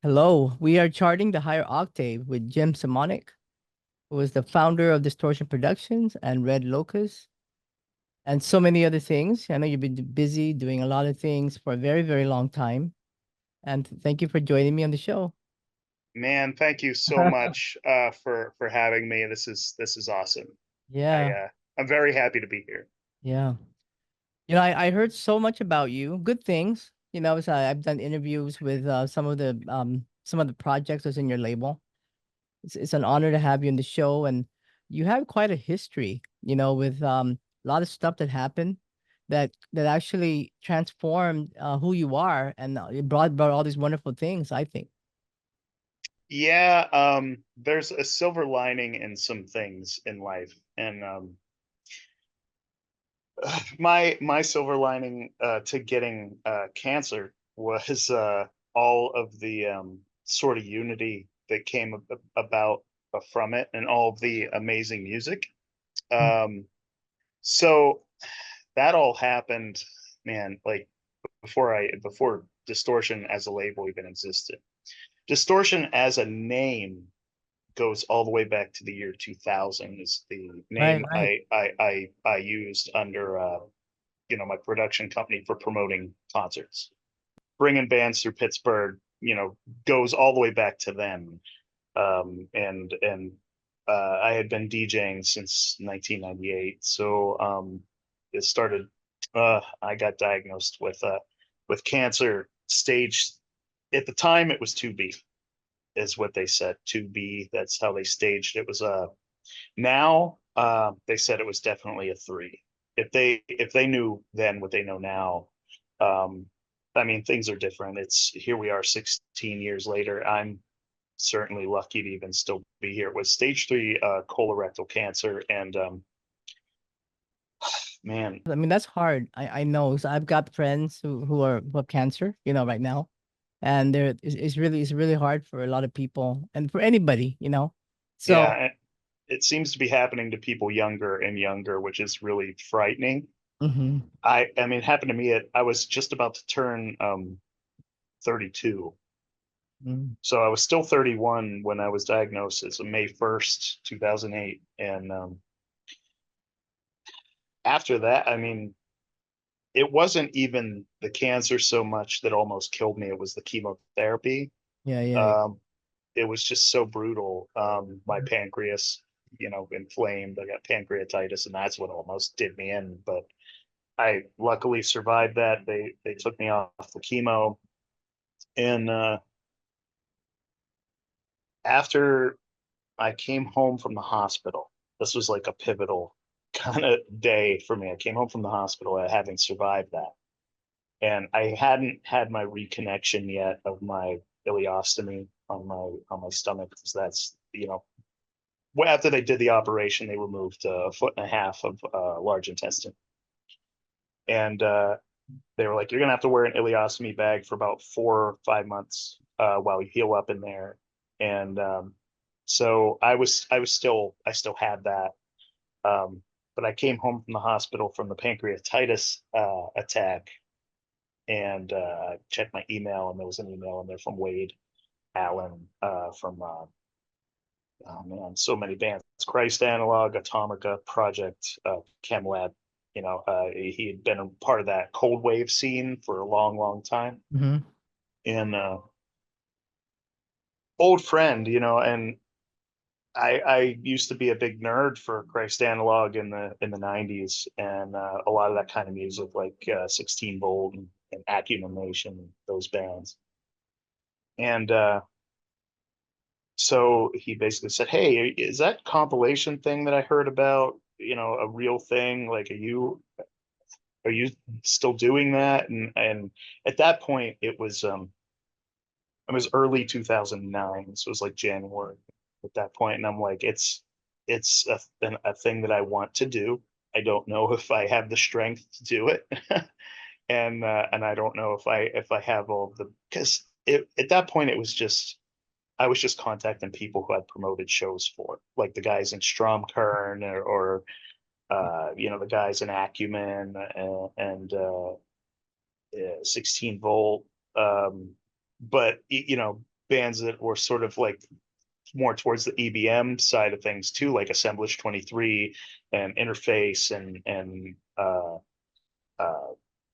Hello, we are charting the higher octave with Jim Semonik, who is the founder of Distortion Productions and Red Locust, and so many other things. I know you've been busy doing a lot of things for a very, very long time. And thank you for joining me on the show. Man, thank you so much for having me. This is awesome. I Yeah, I'm very happy to be here. yeah. I heard so much about you, good things. So I've done interviews with some of the projects that's in your label. It's an honor to have you on the show, and you have quite a history, with a lot of stuff that happened that actually transformed who you are, and it brought all these wonderful things, I think. Yeah, there's a silver lining in some things in life, and my silver lining to getting cancer was all of the sort of unity that came about from it, and all of the amazing music. Mm. Um, so that all happened, man, like before Distortion as a label even existed. Distortion as a name goes all the way back to the year 2000. Is the Right, name right. I used under my production company for promoting concerts, bringing bands through Pittsburgh. Goes all the way back to then. And I had been DJing since 1998. So it started. I got diagnosed with cancer stage. At the time, it was 2B, is what they said. 2B. That's how they staged it. Was now they said it was definitely a 3. If they knew then what they know now, um, I mean things are different. It's here we are 16 years later. I'm certainly lucky to even still be here. It was stage 3 colorectal cancer, and man, I mean, that's hard. I know. So I've got friends who have cancer, right now, and it's really hard for a lot of people and for anybody. So. yeah, it seems to be happening to people younger and younger, which is really frightening. Mhm. I mean, it happened to me I was just about to turn 32. Mhm. So I was still 31 when I was diagnosed. It's May 1st, 2008. And after that, I mean, it wasn't even the cancer so much that almost killed me. It was the chemotherapy. Yeah, yeah. Um, it was just so brutal. My pancreas, inflamed. I got pancreatitis, and that's what almost did me in. But I luckily survived that. They took me off the chemo, and after I came home from the hospital, this was like a pivotal kind of day for me. I came home from the hospital having survived that, and I hadn't had my reconnection yet of my ileostomy on my stomach, because that's well, after they did the operation, they removed a foot and a half of large intestine, and they were like, "You're gonna have to wear an ileostomy bag for about 4 or 5 months while you heal up in there." And so I still had that, but I came home from the hospital from the pancreatitis attack, and checked my email, and there was an email in there from Wade Allen from oh man, so many bands: Christ Analog, Atomica, Project, Chem Lab. He had been a part of that cold wave scene for a long, long time, Mhm. and old friend, and I used to be a big nerd for Christ Analog in the 90s, and a lot of that kind of music, like 16 Volt and Accumulation, those bands. And so he basically said, "Hey, is that compilation thing that I heard about, a real thing? Like, are you still doing that?" And at that point, it was early 2009, so it was like January at that point, and I'm like, it's a thing that I want to do. I don't know if I have the strength to do it, and I don't know if I have all the, because at that point it was just, I was just contacting people who had promoted shows for, like the guys in Stromkern, or the guys in Acumen, and 16 Volt. But bands that were sort of like more towards the EBM side of things too, like Assemblage 23 and Interface and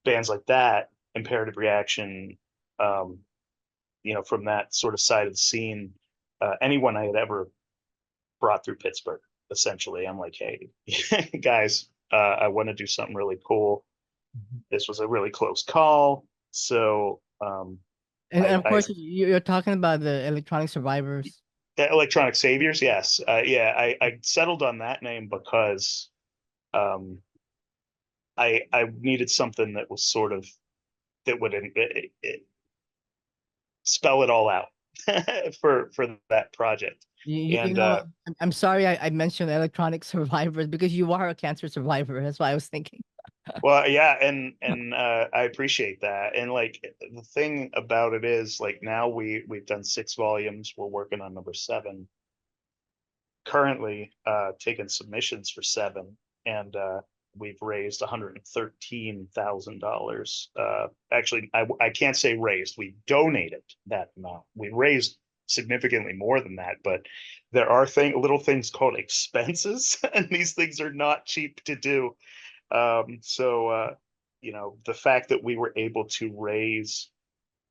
bands like that, Imperative Reaction, um, from that sort of side of the scene. Anyone I had ever brought through Pittsburgh, essentially, I'm like, hey, guys, I want to do something really cool. Mhm. This was a really close call, so And of I course, you're talking about the Electronic Survivors. Electronic Saviors, yes, yeah, I settled on that name because um, I needed something that was sort of that would spell it all out for that project. You And know, I'm sorry I mentioned Electronic Survivors because you are a cancer survivor. That's why I was thinking. well, yeah, and I appreciate that. And like the thing about it is like now we've done 6 volumes. We're working on number 7. Currently taking submissions for 7, and we've raised $113,000. Actually, I can't say raised. We donated that amount. We raised significantly more than that, but there are little things called expenses, and these things are not cheap to do. So the fact that we were able to raise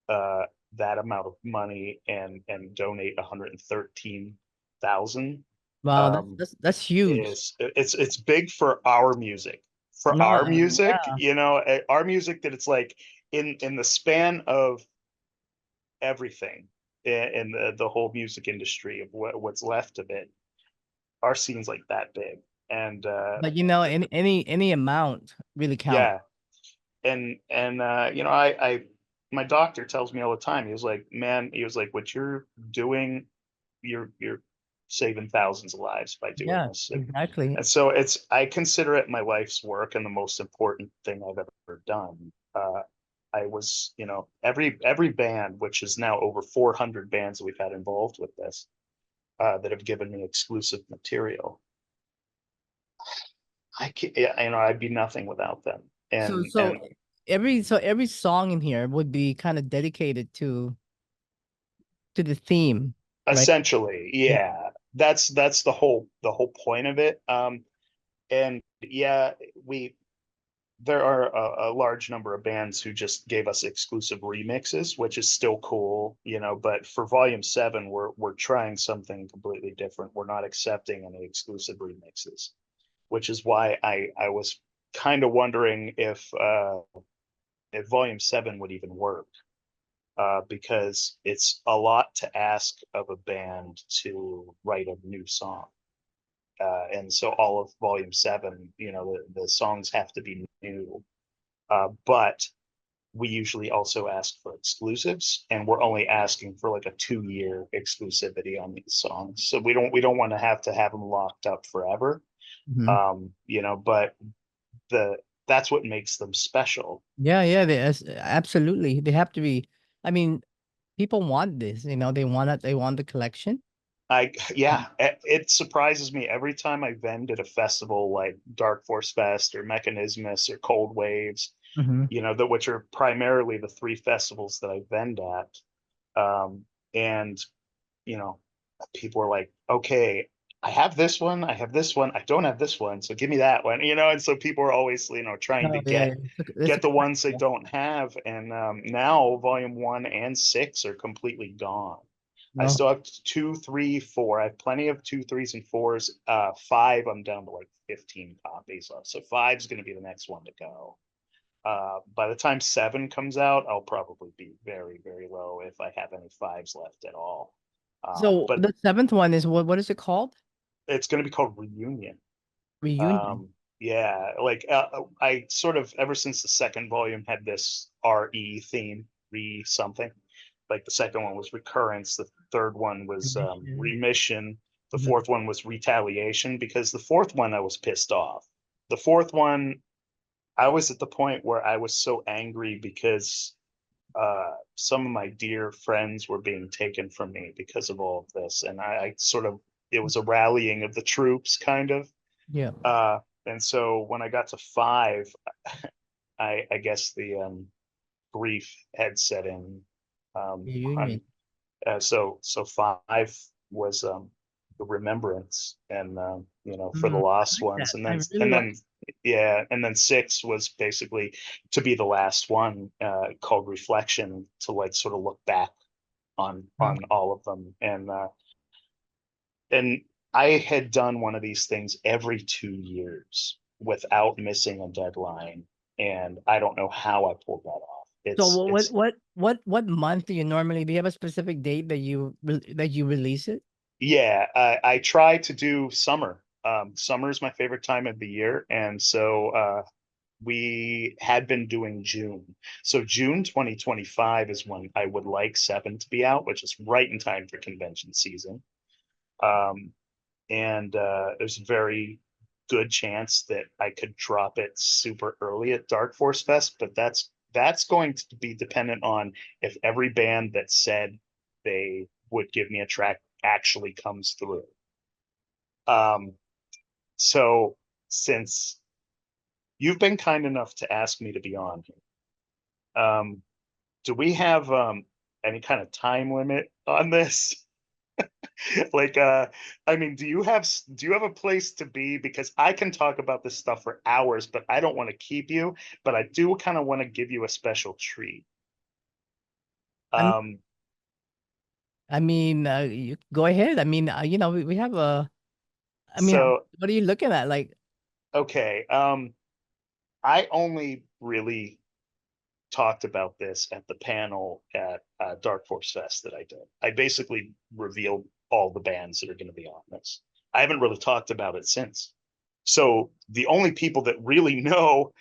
uh, that amount of money and donate 113,000 Wow, um, that's huge. is it's big for our music. For No, our music, yeah, our music that it's like in the span of everything in the whole music industry of what's left of it, our scene's like that big. And but you know, any amount really counts. yeah, and I my doctor tells me all the time. He was like, man, he was like, what you're doing, you're saving thousands of lives by doing Yeah, this. exactly. And so I consider it my life's work and the most important thing I've ever done. I was, every band, which is now over 400 bands that we've had involved with this, that have given me exclusive material. I can't, I'd be nothing without them. So And so every song in here would be kind of dedicated to the theme, right? essentially, Yeah. yeah, that's the whole point of it. And yeah, we there are a large number of bands who just gave us exclusive remixes, which is still cool, but for volume 7, we're trying something completely different. We're not accepting any exclusive remixes, which is why I was kind of wondering if volume 7 would even work. Because it's a lot to ask of a band to write a new song. And so all of volume 7, the songs have to be new. But we usually also ask for exclusives, and we're only asking for like a 2-year exclusivity on these songs. So we don't want to have them locked up forever. Mhm. But the that's what makes them special. Yeah, yeah, absolutely. They have to be. I mean, people want this, they want it, they want the collection. Yeah, it surprises me every time I vend at a festival like Dark Force Fest or Mechanismus or Cold Waves, Hmm. which are primarily the 3 festivals that I vend at. And you know, people are like, okay, I have this one, I have this one, I don't have this one, so give me that one, and so people are always, trying to Oh, yeah, yeah. It's a get the ones they collectible. don't have. And now volume 1 and 6 are completely gone. I No. still have 2, 3, 4. I have plenty of 2, 3s, and 4s. 5, I'm down to like 15 copies of. So 5's going to be the next one to go. By the time 7 comes out, I'll probably be very, very low if I have any 5s left at all. So But the seventh one is what is it called? it's going to be called Reunion. Reunion. Yeah, like I sort of ever since the second volume had this RE theme, re something. Like the second one was Recurrence, the third one was Remission. Remission, the Mhm. fourth one was Retaliation. Because the fourth one I was pissed off. The fourth one, I was at the point where I was so angry because some of my dear friends were being taken from me because of all of this, and I sort of it was a rallying of the troops, kind of. Yeah. And so when I got to 5, I guess the grief had set in. Um, Reunion. So five was the Remembrance, and for the I lost like that. ones, and I then really and like. then yeah, and then six was basically to be the last one, called Reflection, to like sort of look back uh, on all of them, and I had done one of these things every 2 years without missing a deadline, and I don't know how I pulled that off. So It's what month do you have a specific date that that you release it? Yeah, I try to do summer. Summer is my favorite time of the year, and so we had been doing June. So June 2025 is when I would like seven to be out, which is right in time for convention season. Um, and there's a very good chance that I could drop it super early at Dark Force Fest, but that's going to be dependent on if every band that said they would give me a track actually comes through. Um, so since you've been kind enough to ask me to be on here, do we have any kind of time limit on this? Like, I mean, do you have a place to be? Because I can talk about this stuff for hours, but I don't want to keep you, but I do kind of want to give you a special treat. I mean, Um, you go ahead. We have a. so What are you looking at? Like, okay, I only really talked about this at the panel at Dark Force Fest that I did. I basically revealed all the bands that are going to be on this. I haven't really talked about it since. So the only people that really know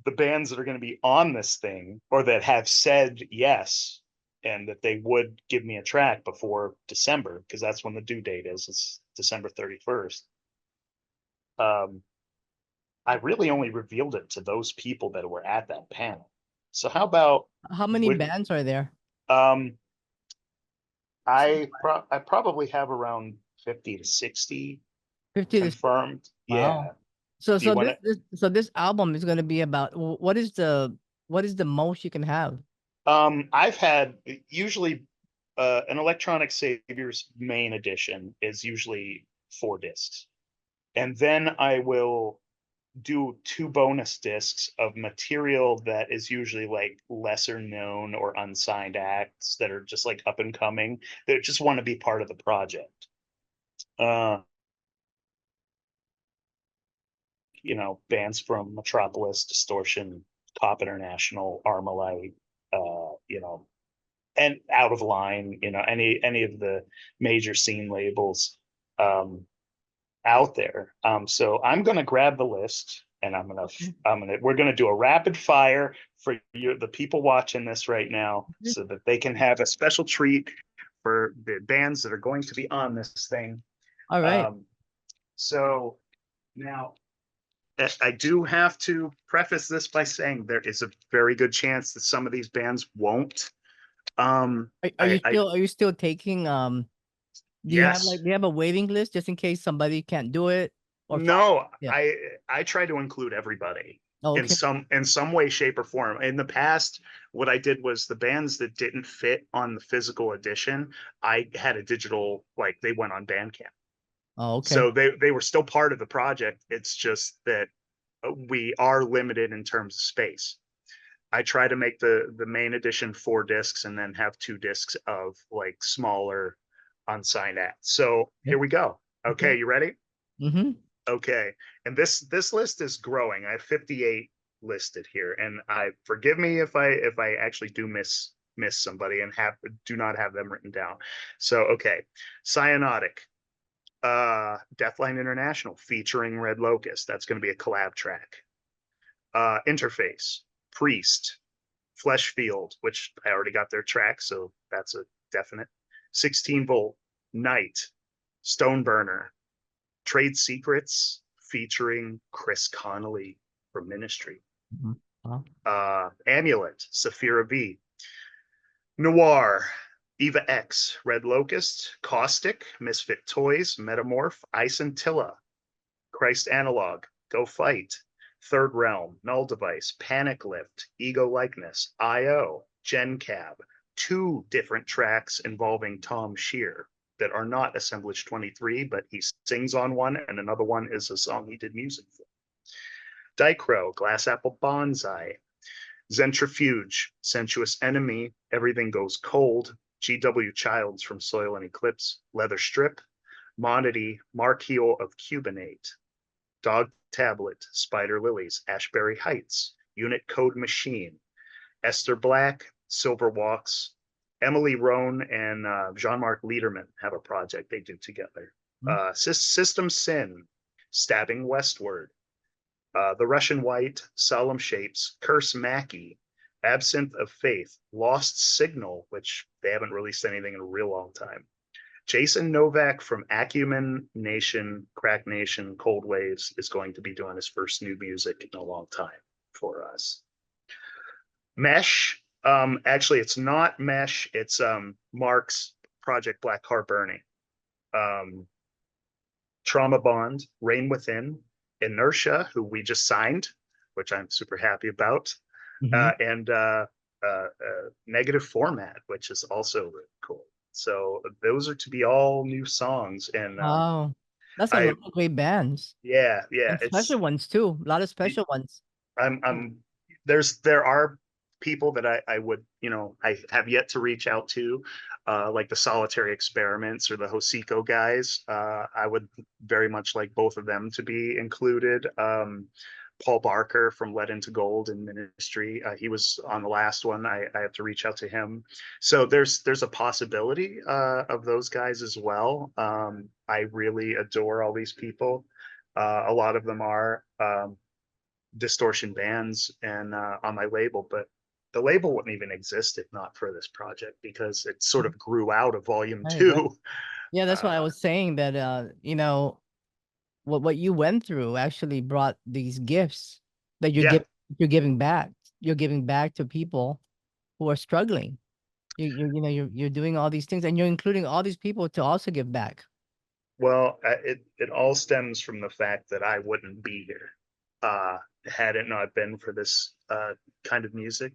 the bands that are going to be on this thing, or that have said yes and that they would give me a track before December, because that's when the due date is. It's December 31st. Um, I really only revealed it to those people that were at that panel. So how about how many would bands are there? um I probably have around 50 to 60 50 to confirmed. wow. Yeah. Do you want to So this album is going to be about what is the most you can have? I've had usually an Electronic Saviors main edition is usually 4 discs. And then I will do 2 bonus discs of material that is usually like lesser known or unsigned acts that are just like up and coming that just want to be part of the project. Uh, Bands from Metropolis, Distortion, Pop International, Armalite, and Out of Line, any of the major scene labels um, out there. So I'm gonna grab the list, and we're gonna do a rapid fire for you, the people watching this right now, Mhm. so that they can have a special treat for the bands that are going to be on this thing. All right. Um, so now I do have to preface this by saying there is a very good chance that some of these bands won't. Are you still taking Yes. do you have a waiting list just in case somebody can't do it or find No, yeah. I try to include everybody Oh, okay. in some way, shape, or form. In the past, what I did was the bands that didn't fit on the physical edition, I had a digital, like they went on Bandcamp. Oh, okay. So they were still part of the project. It's just that we are limited in terms of space. I try to make the main edition 4 discs and then have 2 discs of like smaller unsigned acts. So Okay. here we go. Okay. Okay, you ready? Mm-hmm. Okay. And this list is growing. I have 58 listed here. And I forgive me if I actually do miss somebody and do not have them written down. So okay. Cyanotic, Deathline International featuring Red Locust. That's going to be a collab track. Interface, Priest, Fleshfield, which I already got their track, so that's a definite. 16 Volt, Night, Stoneburner, Trade Secrets featuring Chris Connolly from Ministry. Mm-hmm. Wow. Amulet, Saphira V. Noir, Eva X, Red Locust, Caustic, Misfit Toys, Metamorph, Ice and Tilla, Christ Analog, Go Fight, Third Realm, Null Device, Panic Lift, Ego Likeness, IO, Gen Cab, 2 different tracks involving Tom Shear that are not Assemblage 23, but he sings on one, and another one is a song he did music for. Dicro, Glass Apple Bonsai, Zentrifuge, Sensuous Enemy, Everything Goes Cold, G.W. Childs from Soil and Eclipse, Leather Strip, Monody, Mark Heel of Cubanate, Dog Tablet, Spider Lilies, Ashbury Heights, Unit Code Machine, Esther Black, Silver Walks, Emily Rohn and Jean-Marc Liederman have a project they do together. System Sin, Stabbing Westward, The Russian White, Solemn Shapes, Curse Mackie, Absinthe of Faith, Lost Signal, which they haven't released anything in a real long time. Jason Novak from Acumen Nation, Crack Nation, Cold Waves is going to be doing his first new music in a long time for us. Mesh, actually it's not Mesh, it's Mark's project Black Car Burning. Trauma Bond, Rain Within, Inertia, who we just signed, which I'm super happy about, and Negative Format, which is also really cool. So those are to be all new songs, and Wow, that's a lot of great bands. Yeah, And it's special ones too. A lot of special ones. I'm there are people that I would, I have yet to reach out to, like the Solitary Experiments or the Hosiko guys. I would very much like both of them to be included. Paul Barker from Lead Into Gold and Ministry, he was on the last one. I have to reach out to him. So there's a possibility of those guys as well. I really adore all these people. A lot of them are Distortion bands and on my label, but the label wouldn't even exist if not for this project, because it sort of grew out of volume Right, 2. Yeah, that's what I was saying, that what you went through actually brought these gifts that Yeah, you're giving back. You're giving back to people who are struggling. You're doing all these things, and you're including all these people to also give back. well, it all stems from the fact that I wouldn't be here had it not been for this kind of music,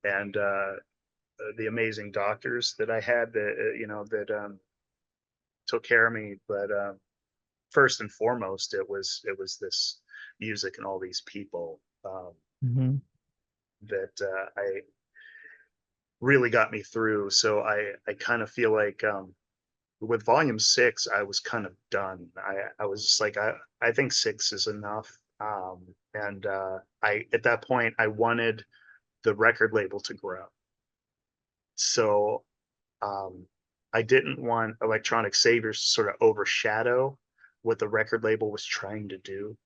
and the amazing doctors that I had that that took care of me. But first and foremost, it was this music and all these people Hmm. that I really got me through. So I kind of feel like with volume 6, I was kind of done. I was just like, I think 6 is enough. And I at that point I wanted the record label to grow. So I didn't want Electronic Saviors to sort of overshadow what the record label was trying to do.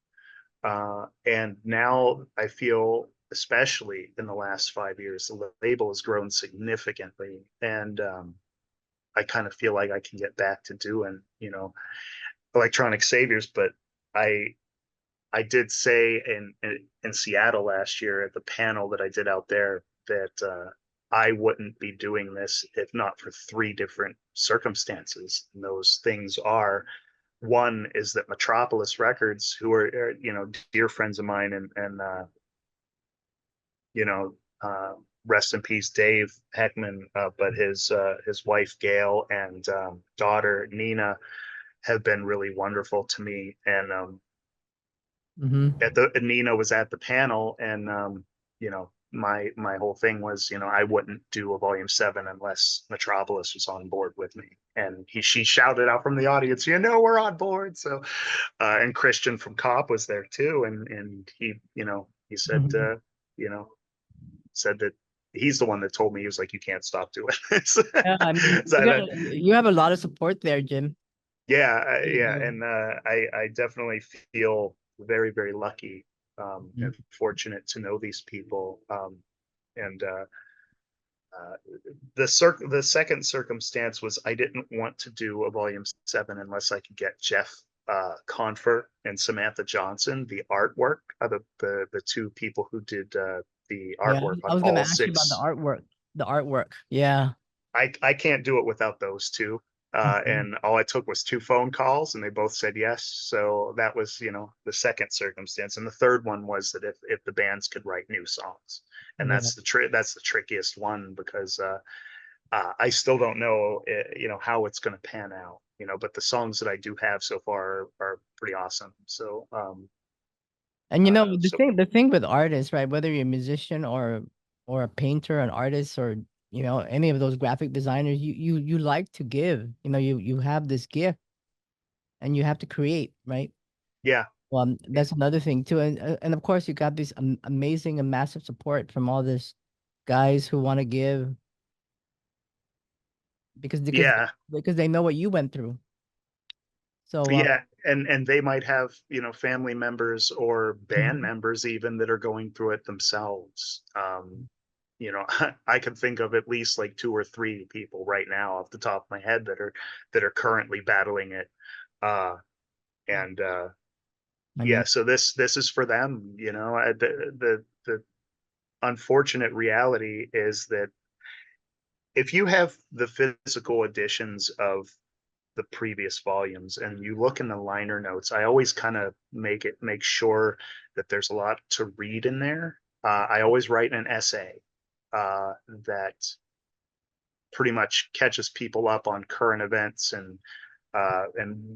And now I feel, especially in the last 5 years, the label has grown significantly, and I kind of feel like I can get back to doing, Electronic Saviors. But I I did say in Seattle last year at the panel that I did out there that I wouldn't be doing this if not for 3 different circumstances. And those things are, one is that Metropolis Records, who are dear friends of mine, and you know, rest in peace, Dave Heckman, but his wife Gail and daughter Nina have been really wonderful to me. And Hmm. Nina was at the panel, and my whole thing was, I wouldn't do a volume 7 unless Metropolis was on board with me. And she shouted out from the audience, we're on board. So and Christian from Cop was there too, and he said Hmm. you know said that he's the one that told me, he was like, you can't stop doing this. Yeah, I mean, So you have a lot of support there, Jim. yeah, You yeah, do. and I definitely feel very, very lucky and Mhm. fortunate to know these people. And the second circumstance was, I didn't want to do a volume 7 unless I could get Jeff Confer and Samantha Johnson, the artwork, the 2 people who did the Yeah, artwork I on was gonna all ask you about the 6. artwork. The artwork. Yeah. I can't do it without those 2. Mhm. And all it took was 2 phone calls, and they both said yes. So that was, the second circumstance. And the third one was that if the bands could write new songs, and Yeah. that's the trickiest one, because I still don't know, how it's going to pan out. But the songs that I do have so far are pretty awesome. So, And the so thing with artists, right? Whether you're a musician or a painter, an artist, or any of those graphic designers, you like to give. You have this gift, and you have to create, right? yeah, Well, yeah, that's another thing too, and of course you got this amazing and massive support from all this guys who want to give because because yeah. because they know what you went through. So Yeah, and they might have, family members or band mhm, members even that are going through it themselves. I could think of at least like 2 or 3 people right now off the top of my head that are currently battling it. Uh, and I Yeah, mean, so this is for them. The unfortunate reality is that if you have the physical editions of the previous volumes and you look in the liner notes, I always kind of make sure that there's a lot to read in there. I always write an essay that pretty much catches people up on current events and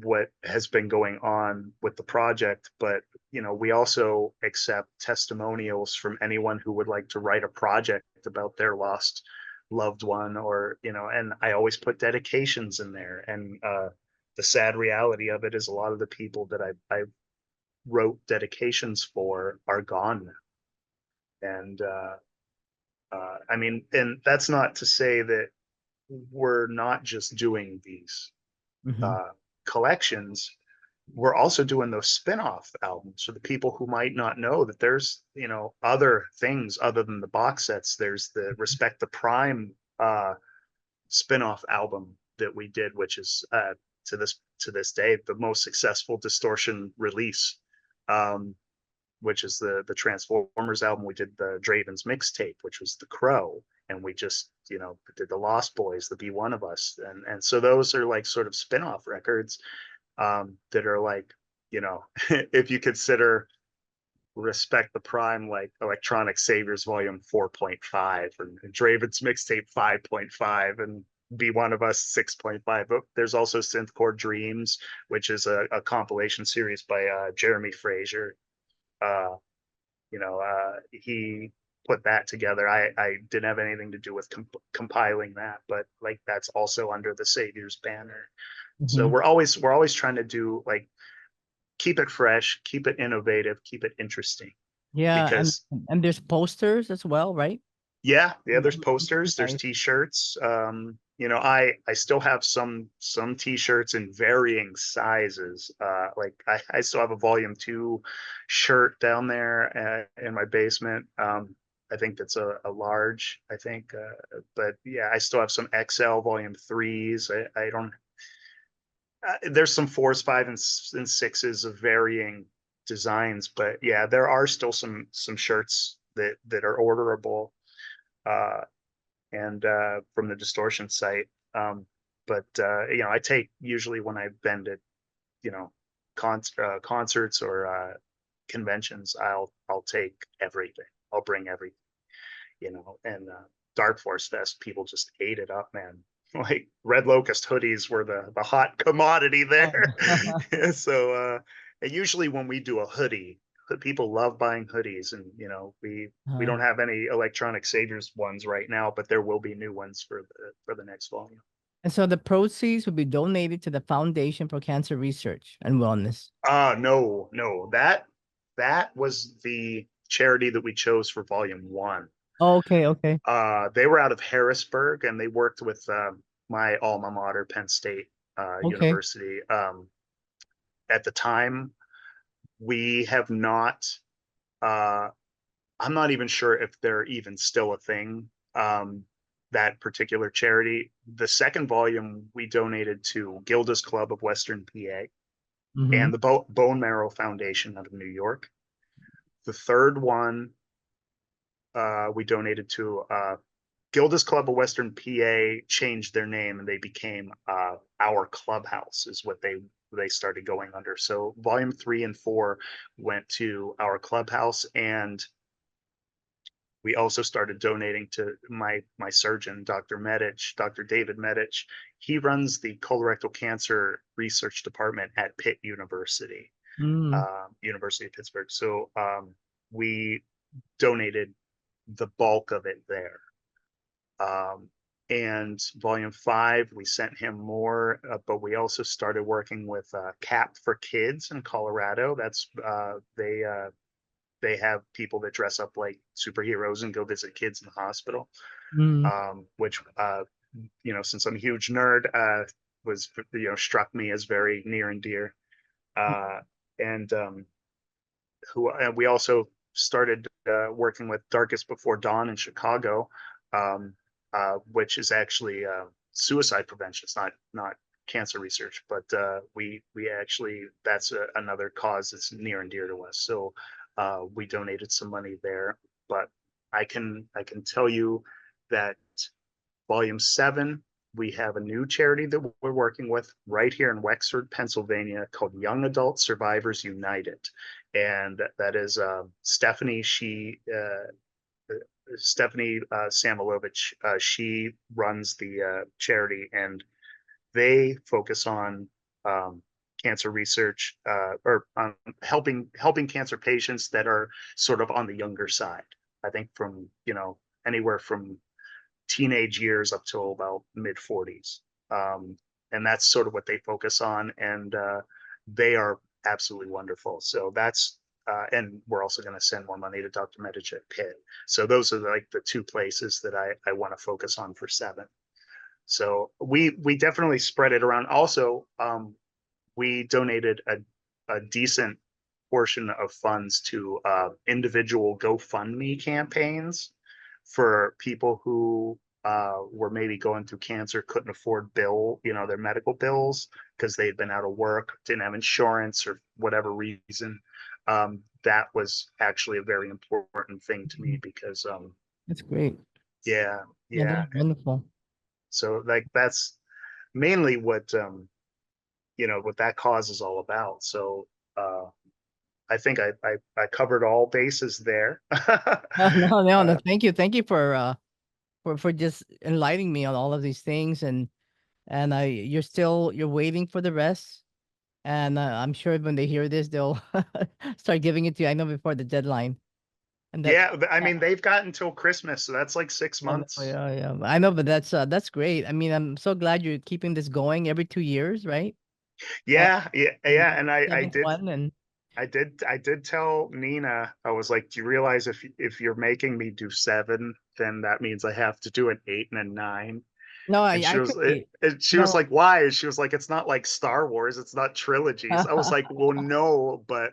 what has been going on with the project. But we also accept testimonials from anyone who would like to write a project about their lost loved one, or and I always put dedications in there. And the sad reality of it is a lot of the people that I wrote dedications for are gone now. And I mean, and that's not to say that we're not just doing these mhm, uh, collections. We're also doing those spin-off albums for the people who might not know that there's, other things other than the box sets. There's the Respect the Prime spin-off album that we did, which is to this day the most successful Distortion release, um, which is the Transformers album. We did the Draven's mixtape, which was The Crow, and we just did the Lost Boys, the Be One of Us, and so those are like sort of spin-off records that are like, if you consider Respect the Prime like Electronic Saviors Volume 4.5 and Draven's Mixtape 5.5 and Be One of Us 6.5. But there's also Synthcore Dreams, which is a compilation series by Jeremy Fraser. Uh, he put that together. I didn't have anything to do with compiling that, but like that's also under the Saviors banner. So mhm. we're always trying to do like keep it fresh, keep it innovative, keep it interesting. Yeah, Because and there's posters as well, right? yeah, there's Mhm. posters, there's Nice. t-shirts. I still have some t-shirts in varying sizes. Like I still have a volume 2 shirt down there in my basement. I think that's a large, I think. But yeah, I still have some XL volume 3s. I don't there's some 4s, 5s, and 6s of varying designs, but yeah, there are still some shirts that are orderable, uh, and from the Distortion site. But I take usually when I've been to you know concerts or conventions, I'll take everything. I'll bring everything. And Dark Force Fest, people just ate it up, man. Like Red Locust hoodies were the hot commodity there. So and usually when we do a hoodie, people love buying hoodies, and we Uh, don't have any Electronic Saviors ones right now, but there will be new ones for the next volume. and so the proceeds will be donated to the Foundation for Cancer Research and Wellness. No, no, that was the charity that we chose for volume 1. Oh, okay, okay, They were out of Harrisburg, and they worked with my alma mater, Penn State okay. University. At the time, we have not. Uh, I'm not even sure if they're even still a thing. That particular charity. The second volume we donated to Gilda's Club of Western PA Mm-hmm. and the Bone Marrow Foundation out of New York. The third one we donated to Gilda's Club of Western PA changed their name and they became Our Clubhouse is what they started going under. So volume 3 and 4 went to Our Clubhouse, and we also started donating to my surgeon, Dr. David Medich. He runs the colorectal cancer research department at Pitt University, Mm. University of Pittsburgh. So we donated the bulk of it there. And volume 5, we sent him more, but we also started working with CAP for Kids in Colorado. That's they have people that dress up like superheroes and go visit kids in the hospital. Mm. Which since I'm a huge nerd, was struck me as very near and dear. And we also started working with Darkest Before Dawn in Chicago, which is actually suicide prevention. It's not cancer research, but we actually, that's another cause that's near and dear to us. So we donated some money there. But I can tell you that volume 7, we have a new charity that we're working with right here in Wexford, Pennsylvania, called Young Adult Survivors United. And that is Stephanie. Stephanie Samilovich, she runs the charity, and they focus on cancer research, or helping cancer patients that are sort of on the younger side. I think from anywhere from teenage years up till about mid 40s, and that's sort of what they focus on, and they are absolutely wonderful. So that's and we're also going to send more money to Dr. Medich at Pitt. So those are like the 2 places that I want to focus on for 7. So we definitely spread it around. Also, we donated a decent portion of funds to individual GoFundMe campaigns for people who were maybe going through cancer, couldn't afford their medical bills because they'd been out of work, didn't have insurance, or whatever reason. That was actually a very important thing to me because That's great. yeah, Yeah, yeah. that's wonderful. So like that's mainly what what that cause is all about. So I think I covered all bases there. No, no, no. Thank you for just enlightening me on all of these things, and you're waiting for the rest, and I'm sure when they hear this, they'll start giving it to you. I know before the deadline, and that. Yeah, I mean they've got until Christmas, so that's like 6 months. Yeah, yeah. I know, but that's great. I mean, I'm so glad you're keeping this going every 2 years, right? Uh, Yeah, yeah, and yeah. And seventh one, and I did tell Nina, I was like, do you realize if you're making me do 7, then that means I have to do an 8 and a 9. no, And I could be she was no. like, why? And she was like, it's not like Star Wars, it's not trilogies. I was like, well, no, but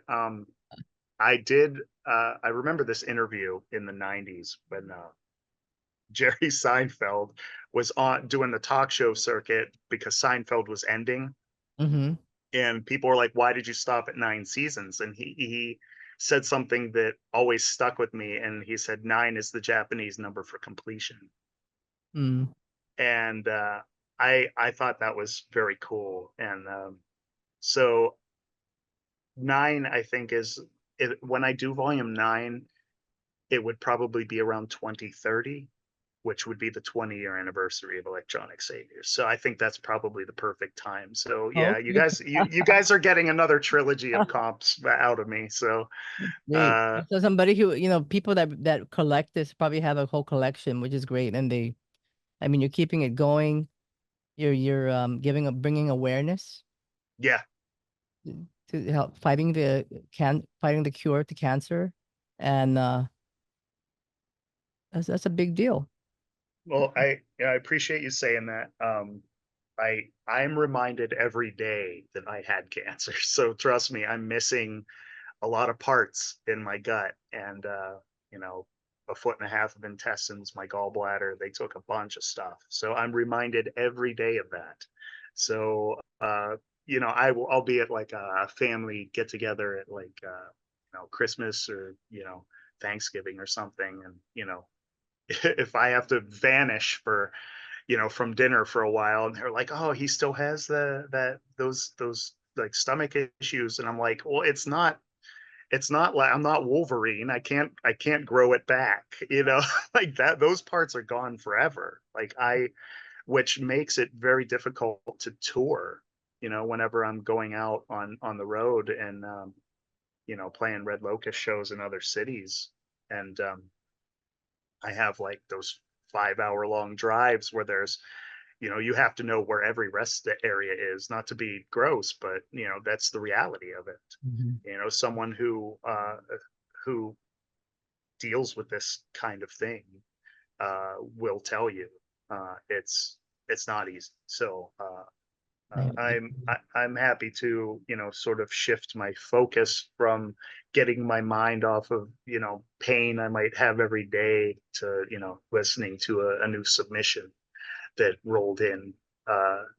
I did I remember this interview in the 90s when Jerry Seinfeld was on doing the talk show circuit because Seinfeld was ending, Hmm. and people were like, why did you stop at 9 seasons? And he said something that always stuck with me, and he said 9 is the Japanese number for completion. Mm. And I thought that was very cool. And so 9, I think, when I do volume 9, it would probably be around 2030, which would be the 20-year anniversary of Electronic Saviors. So I think that's probably the perfect time. So yeah, Okay, you guys are getting another trilogy of comps out of me. So great. uh So somebody who people that collect this probably have a whole collection, which is great, and I mean, you're keeping it going. You're bringing awareness yeah. to help fighting the cure to cancer, and that's a big deal. Well, I appreciate you saying that. I'm reminded every day that I had cancer. So trust me, I'm missing a lot of parts in my gut, and you know, a foot and a half of intestines, my gallbladder, they took a bunch of stuff. So I'm reminded every day of that. So I'll be at like a family get together at like Christmas or Thanksgiving or something, and if I have to vanish for, from dinner for a while, and they're like, "Oh, he still has those like stomach issues," and I'm like, "Well, it's not like I'm not Wolverine. I can't grow it back, like that. Those parts are gone forever. Which makes it very difficult to tour. Whenever I'm going out on the road and playing Red Locust shows in other cities, and I have like those 5 hour long drives where you have to know where every rest area is, not to be gross, but that's the reality of it. Mhm. Someone who deals with this kind of thing will tell you it's not easy. So I'm happy to sort of shift my focus from getting my mind off of pain I might have every day to listening to a new submission that rolled in.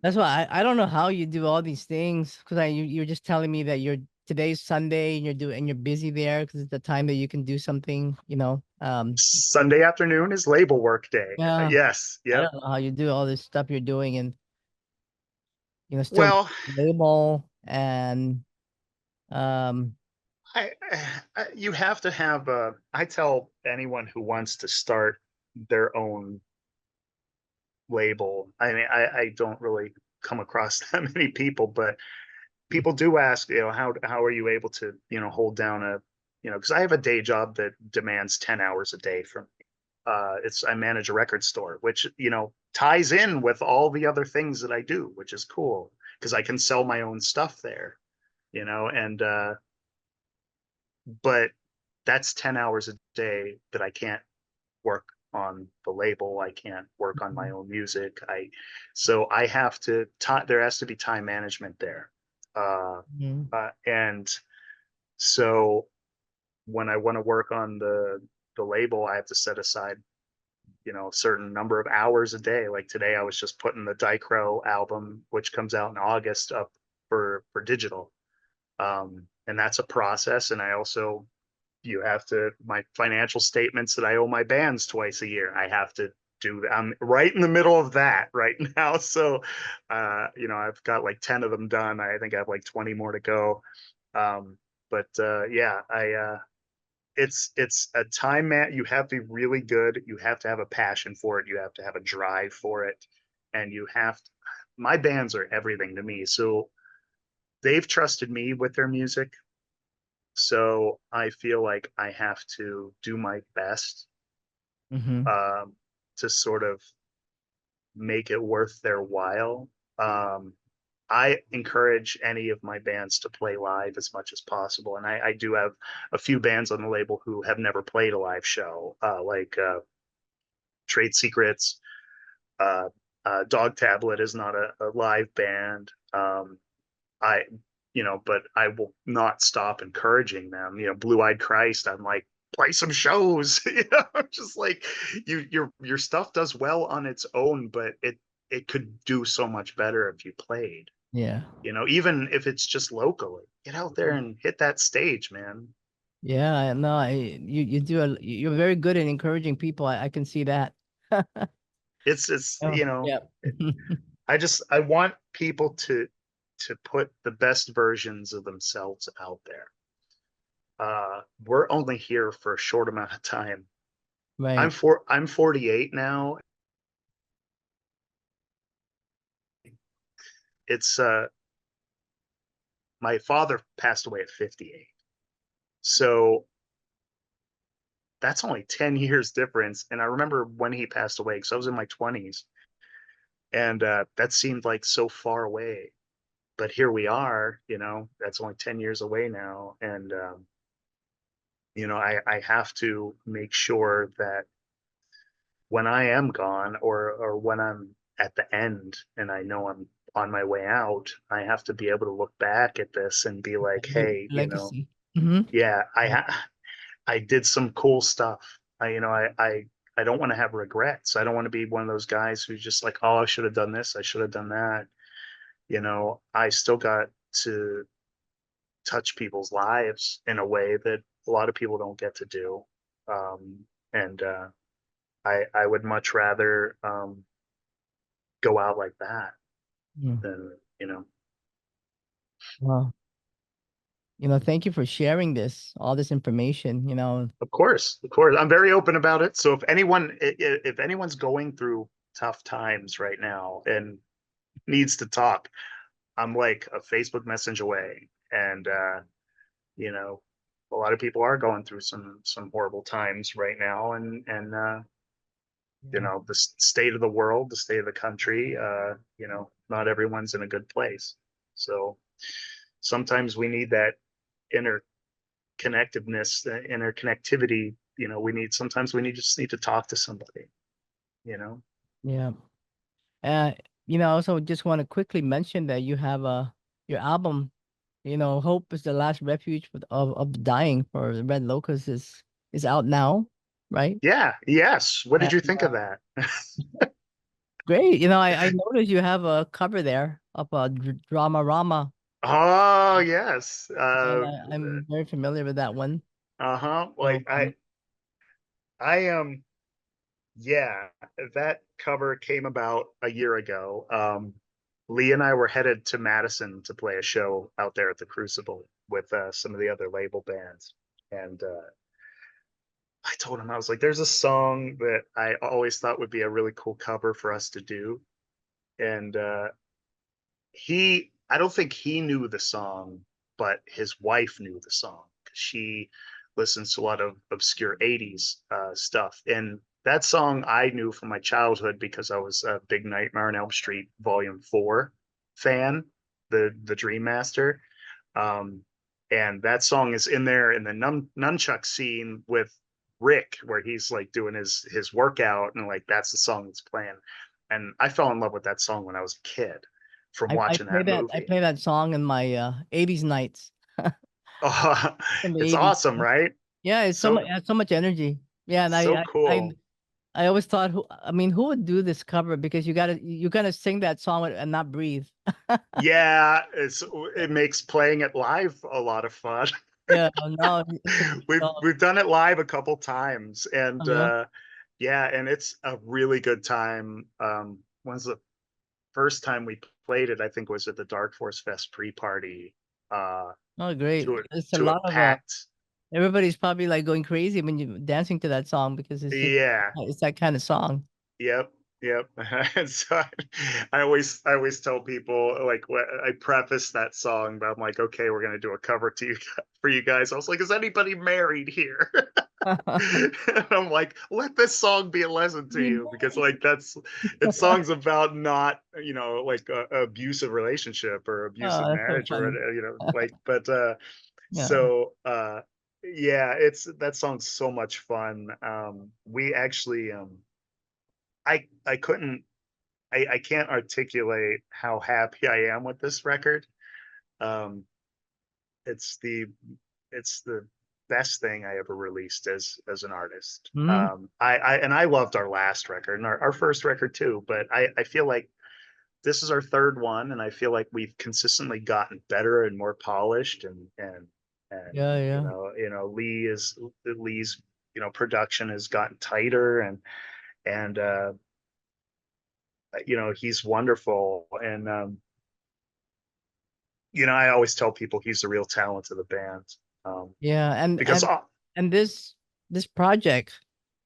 That's why I don't know how you do all these things, because you're just telling me that today's Sunday and you're busy there because it's the time that you can do something, Sunday afternoon is label work day. yeah. Yes, I yep. don't know how you do all this stuff you're doing and still Well, label and um I, you have to have a. I tell anyone who wants to start their own label. I mean, I don't really come across that many people, but people do ask, how are you able to, hold down because I have a day job that demands 10 hours a day from me. I manage a record store, which, ties in with all the other things that I do, which is cool because I can sell my own stuff there, and, but that's 10 hours a day that I can't work on the label. I can't work on my own music. So I have to, there has to be time management there. mhm. And so when I want to work on the label, I have to set aside, a certain number of hours a day. Like today, I was just putting the Dichro album, which comes out in August, up for digital. And that's a process. And I also, my financial statements that I owe my bands twice a year, I have to do. I'm right in the middle of that right now. So, I've got like 10 of them done. I think I have like 20 more to go. But yeah, it's a time, man. You have to be really good. You have to have a passion for it. You have to have a drive for it. And my bands are everything to me. So they've trusted me with their music. So I feel like I have to do my best Mhm. um, to sort of make it worth their while. Um, I encourage any of my bands to play live as much as possible. And I do have a few bands on the label who have never played a live show, like Trade Secrets. Uh, Dog Tablet is not a live band. I, but I will not stop encouraging them. Blue Eyed Christ, I'm like, play some shows. Just like your stuff does well on its own, but it could do so much better if you played. Yeah. Even if it's just locally, get out there and hit that stage, man. Yeah, no, you're very good at encouraging people. I can see that. It's Oh, yeah. I want people to put the best versions of themselves out there. We're only here for a short amount of time. Right. I'm 48 now. It's My father passed away at 58. So that's only 10 years difference. And I remember when he passed away because I was in my 20s, and that seemed like so far away. But here we are, that's only 10 years away now. And I have to make sure that when I am gone, or when I'm at the end and I know I'm on my way out, I have to be able to look back at this and be like, hey, Legacy. Hmm. yeah, I did some cool stuff. I don't want to have regrets. I don't want to be one of those guys who's just like, oh, I should have done this, I should have done that. I still got to touch people's lives in a way that a lot of people don't get to do. And I would much rather go out like that Mm. than, you know. Well, thank you for sharing all this information. Of course, I'm very open about it. So if if anyone's going through tough times right now and needs to talk, I'm like a Facebook message away. And you know, a lot of people are going through some horrible times right now, and Yeah. the state of the world, the state of the country, not everyone's in a good place. So sometimes we need that interconnectiveness, interconnectivity. Sometimes we just need to talk to somebody, you know. Yeah. Uh, also just want to quickly mention that you have your album, Hope is the Last Refuge of the Dying for the Red Locust is out now, right? Yeah, yes. What did And you think of that? great. I noticed you have a cover there of a Drama Rama, Oh, yes. and I'm very familiar with that one. Uh-huh. So Like I yeah, that cover came about a year ago. Lee and I were headed to Madison to play a show out there at the Crucible with some of the other label bands. And I told him, I was like, there's a song that I always thought would be a really cool cover for us to do. And I don't think he knew the song, but his wife knew the song. She listens to a lot of obscure 80s stuff. And that song I knew from my childhood because I was a big Nightmare on Elm Street Volume 4 fan, the Dream Master. Um, and that song is in there in the nunchuck scene with Rick, where he's like doing his workout, and like that's the song that's playing. And I fell in love with that song when I was a kid from I watching play that that I movie. play that song in my 80s nights Oh, from the it's 80s. awesome, right? Yeah, it So has so much energy. Yeah, and so cool. I always thought who would do this cover because you gotta sing that song and not breathe. Yeah, it makes playing it live a lot of fun. Yeah, no, it's a good song. We've done it live a couple times, and Oh, yeah. yeah, and it's a really good time. When's the first time we played it? I think was at the Dark Force Fest pre-party. Uh, Oh, great. to it It's a to lot it of packed. everybody's probably like going crazy when you dancing to that song because Yeah, it's that kind of song. yep, yep. And so I always tell people like I preface that song, but I'm like, okay, we're gonna do a cover to you for you guys. I was like, is anybody married here? And I'm like, let this song be a lesson to You you because like it's songs about not like a abusive relationship or abusive Oh, that's so marriage or funny. like but Yeah. so yeah, it's that song's so much fun. We actually I couldn't I can't articulate how happy I am with this record. Um, it's the it's the best thing I ever released as an artist. Mm, I loved our last record and our first record too, but I feel like this is our third one, and I feel like we've consistently gotten better and more polished, and yeah, yeah. Lee's production has gotten tighter, and he's wonderful, and I always tell people he's the real talent of the band, Yeah, because and this project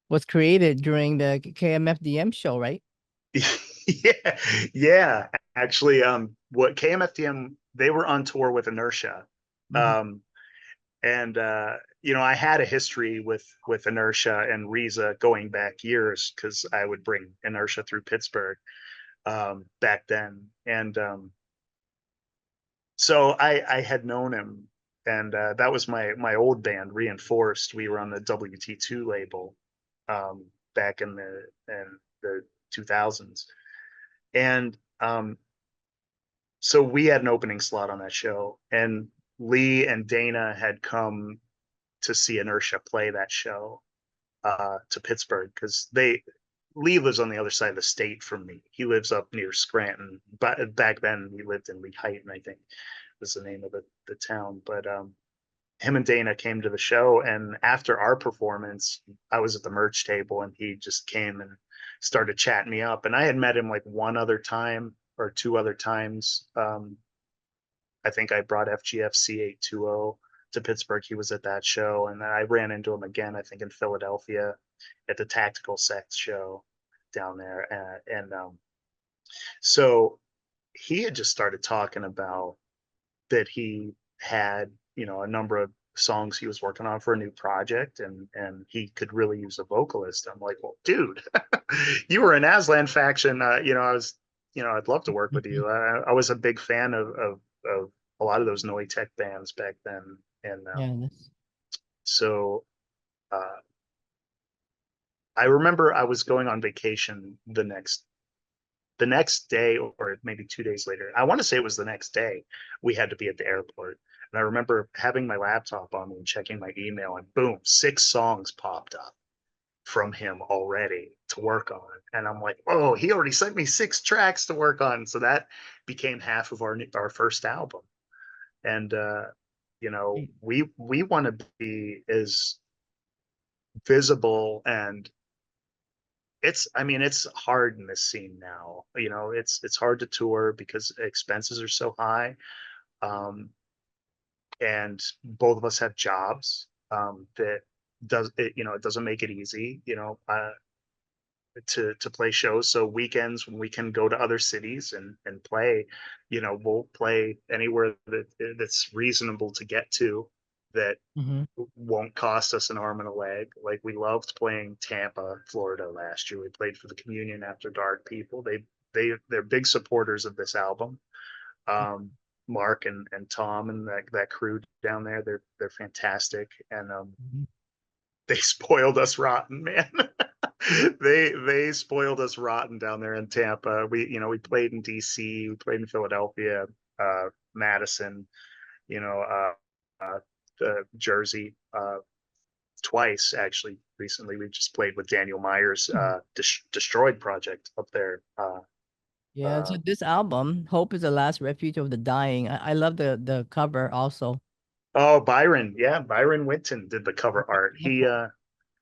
was created during the KMFDM show, right? yeah, yeah. Actually, what KMFDM, they were on tour with Inertia, Mhm. um, and I had a history with Inertia and Riza going back years because I would bring Inertia through Pittsburgh back then, and so I had known him, and that was my old band, Reinforced. We were on the WT2 label back in the 2000s, and so we had an opening slot on that show, and Lee and Dana had come to see Inertia play that show to Pittsburgh because they Lee lives on the other side of the state from me. He lives up near Scranton, but back then he lived in Lehighton, I think was the name of the town. But him and Dana came to the show, and after our performance, I was at the merch table, and he just came and started chatting me up. And I had met him like one other time or two other times. I think I brought FGF C820 to Pittsburgh. He was at that show, and then I ran into him again, I think in Philadelphia at the Tactical Sex show down there. So he had just started talking about that he had, a number of songs he was working on for a new project, and he could really use a vocalist. I'm like, well, dude, you were in Aslan faction. I'd love to work with you. I was a big fan of a lot of those Noi Tech bands back then. And Yeah. so uh, I remember I was going on vacation the next day, or maybe 2 days later. I want to say it was the next day. We had to be at the airport. And I remember having my laptop on me and checking my email, and boom, 6 songs popped up from him already to work on. And I'm like, oh, he already sent me 6 tracks to work on. So that became half of our first album. And we want to be as visible, and it's hard in this scene now. It's hard to tour because expenses are so high. And both of us have jobs that it doesn't make it easy, to play shows. So weekends when we can go to other cities and play, we'll play anywhere that's reasonable to get to, that Mm-hmm. won't cost us an arm and a leg. Like, we loved playing Tampa, Florida last year. We played for the Communion After Dark people. They're big supporters of this album. Mark and Tom and that crew down there, they're fantastic. And Mm-hmm. they spoiled us rotten, man. They spoiled us rotten down there in Tampa. We played in DC, we played in Philadelphia, Madison, you know, Jersey, twice actually. Recently, we just played with Daniel Meyer's Destroyed project up there. Yeah, so this album, Hope is the Last Refuge of the Dying. I love the cover also. Oh, Byron, yeah, Byron Winton did the cover art. He Beautiful. uh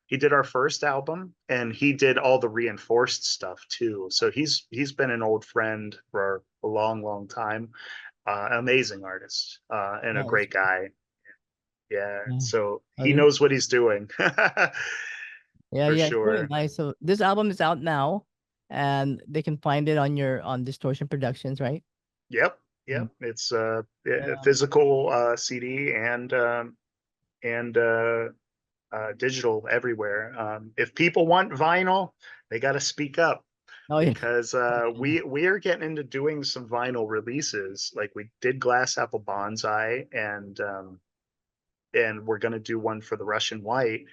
he did our first album, and he did all the reinforced stuff too. So he's been an old friend for a long, long time. Amazing artist, and a Yeah, it's, great guy. Yeah, yeah. so Oh, he knows what he's doing. yeah, For yeah, it's really sure. nice. So this album is out now, and they can find it on Distortion Productions, right? Yep, Mm. yep. It's a Yeah. physical CD, and digital everywhere. If people want vinyl, they got to speak up, Oh yeah. because we are getting into doing some vinyl releases. Like, we did Glass Apple Bonsai, and we're going to do one for the Russian White,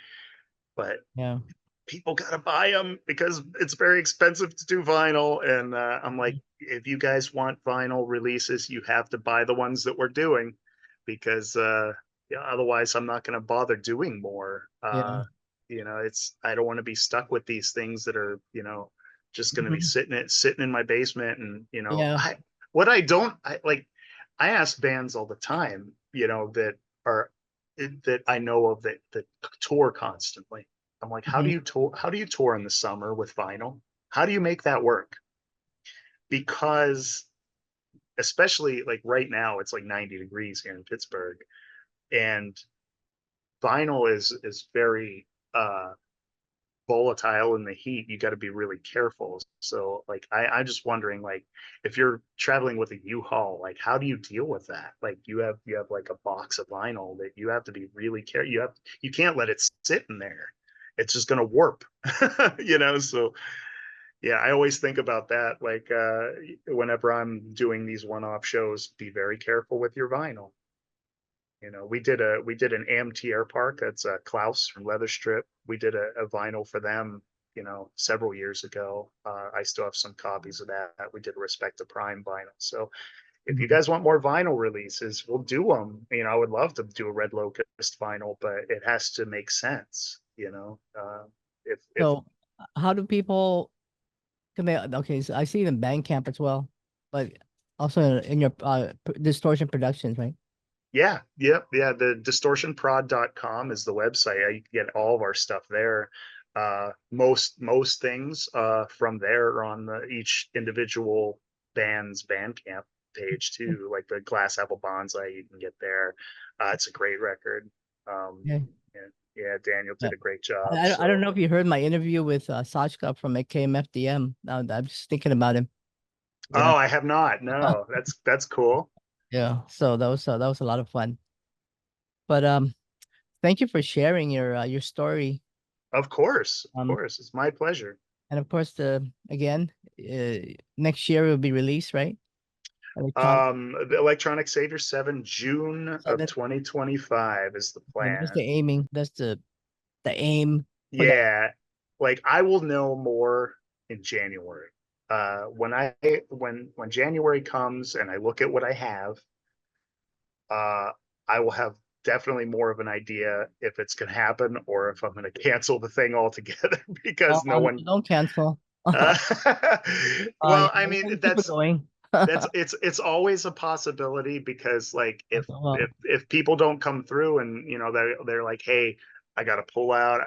but Yeah. people got to buy them because it's very expensive to do vinyl. And I'm like, Mhm. if you guys want vinyl releases, you have to buy the ones that we're doing, because yeah, otherwise I'm not going to bother doing more. Yeah. I don't want to be stuck with these things that are, just going to be Mhm. sitting in my basement. And Yeah. what I don't I like I ask bands all the time, are that I know of, that tour constantly. I'm like, how do Mhm. you tour? How do you tour in the summer with vinyl? How do you make that work? Because, especially like right now, it's like 90 degrees here in Pittsburgh, and vinyl is very volatile in the heat. You got to be really careful. So, like, I'm just wondering, like, if you're traveling with a U-Haul, like, how do you deal with that? Like, you have like a box of vinyl that you have to be really careful. You can't let it sit in there. It's just gonna warp. So yeah, I always think about that. Like, whenever I'm doing these one-off shows, be very careful with your vinyl. We did an AMT Air Park. That's Klaus from Leatherstrip. We did a vinyl for them, several years ago. I still have some copies of that. We did a Respect to Prime vinyl. So if you Mhm. guys want more vinyl releases, we'll do them. I would love to do a Red Locust vinyl, but it has to make sense. If So how do people can they okay, so I see it in Bandcamp as well, but also in your Distortion Productions, right? Yeah, yep, yeah. The distortionprod.com is the website. I get all of our stuff there. Most things from there are on each individual band's Bandcamp page too, like the Glass Apple Bonsai you can get there. It's a great record. Yeah. Yeah, yeah, Daniel Yeah. did a great job. I don't So, know if you heard my interview with Sashka from acclaimed FDM. Now I'm just thinking about him. Yeah. oh, I have not. No, that's cool. Yeah. So that was a lot of fun. But thank you for sharing your story. Of Um course, it's my pleasure. and of course the again next year it will be released, right? Electronic The Electronic Savior 7, June of 7. 2025 is the And that's the plan. aiming. That's the aim for that. Yeah, like I will know more in January. When January comes and I look at what I have, uh, I will have definitely more of an idea if it's going to happen or if I'm going to cancel the thing altogether Oh, because no one. don't cancel. Uh, well, I mean, Keep it going. it's always a possibility because like Well, if people don't come through and they're like, hey, I got to pull out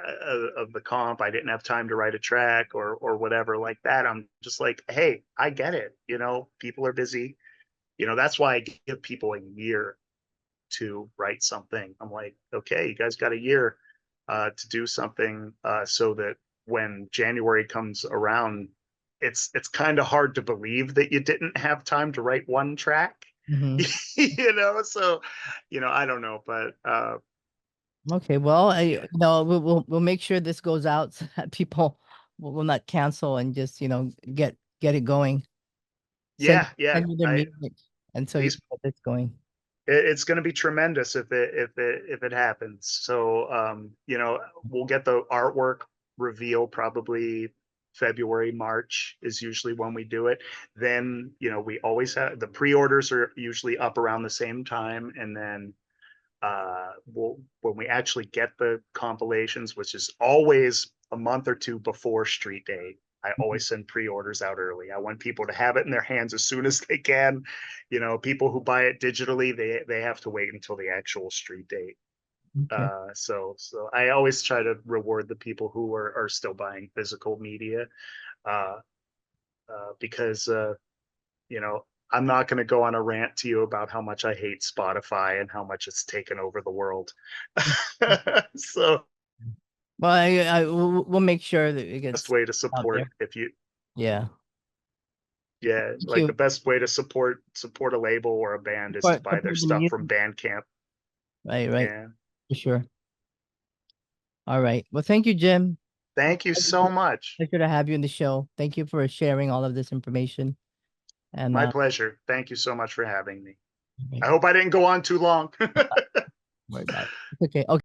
of the comp, I didn't have time to write a track or whatever like that, I'm just like, hey, I get it, people are busy, that's why I give people a year to write something. I'm like, okay, you guys got a year to do something so that when January comes around, it's kind of hard to believe that you didn't have time to write one track. mhm. So I don't know, but Okay, well, yeah, we'll make sure this goes out so that people will not cancel and just get it going. Send yeah, yeah. send you their I music, and so you these can get this going. it's going to be tremendous if it happens. So we'll get the artwork reveal probably February, March is usually when we do it. Then we always have the pre-orders are usually up around the same time, and then when we actually get the compilations, which is always a month or two before street day, I Mhm. always send pre-orders out early. I want people to have it in their hands as soon as they can. People who buy it digitally, they have to wait until the actual street date. Okay. So I always try to reward the people who are still buying physical media, uh, because you know, I'm not going to go on a rant to you about how much I hate Spotify and how much it's taken over the world. So, Well, we'll make sure that it best gets way to out support there. if you, Yeah. yeah, Thank like you the best way to support a label or a band is to buy their support the stuff from music. Bandcamp. Right, right. Yeah. For sure. All right. Well, thank you, Jim. Thank you so much. Pleasure to have you in the show. Thank you for sharing all of this information. And My pleasure. Thank you so much for having me. right, I hope I didn't go on too long. don't worry about it. It's okay. Okay.